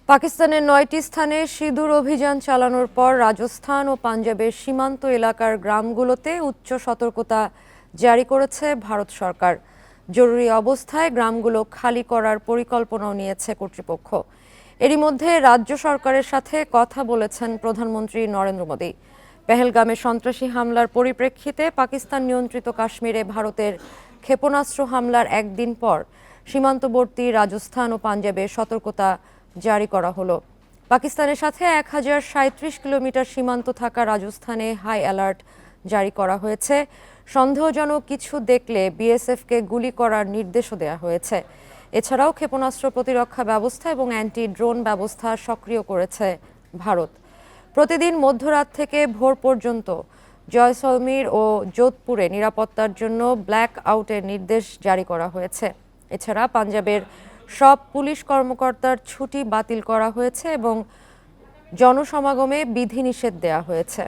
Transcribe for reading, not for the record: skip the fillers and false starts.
পাকিস্তানের ৯টি স্থানে সিঁদুর অভিযান চালানোর পর রাজস্থান ও পাঞ্জাবের সীমান্ত এলাকার গ্রামগুলোতে উচ্চ সতর্কতা জারি করেছে ভারত সরকার। জরুরি অবস্থায় গ্রামগুলো খালি করার পরিকল্পনাও নিয়েছে কর্তৃপক্ষ। এরই মধ্যে রাজ্য সরকারের সাথে কথা বলেছেন প্রধানমন্ত্রী নরেন্দ্র মোদী। পেহেলগামে সন্ত্রাসী হামলার পরিপ্রেক্ষিতে পাকিস্তান নিয়ন্ত্রিত কাশ্মীরে ভারতের ক্ষেপণাস্ত্র হামলার একদিন পর সীমান্তবর্তী রাজস্থান ও পাঞ্জাবে সতর্কতা জারি করা হলো। পাকিস্তানের সাথে 1037 কিলোমিটার সীমান্ত থাকা রাজস্থানে হাই অ্যালার্ট জারি করা হয়েছে। সন্দেহজনক কিছু দেখলে বিএসএফকে গুলি করার নির্দেশও দেওয়া হয়েছে। এছাড়াও ক্ষেপণাস্ত্র প্রতিরক্ষা ব্যবস্থা এবং অ্যান্টি ড্রোন ব্যবস্থা সক্রিয় করেছে ভারত। প্রতিদিন মধ্যরাত থেকে ভোর পর্যন্ত জয়সলমীর ও যোধপুরে নিরাপত্তার জন্য ব্ল্যাক আউটের নির্দেশ জারি করা হয়েছে। এছাড়া পাঞ্জাবের সব পুলিশ কর্মকর্তার ছুটি বাতিল করা হয়েছে এবং জনসমাগমে বিধিনিষেধ দেওয়া হয়েছে।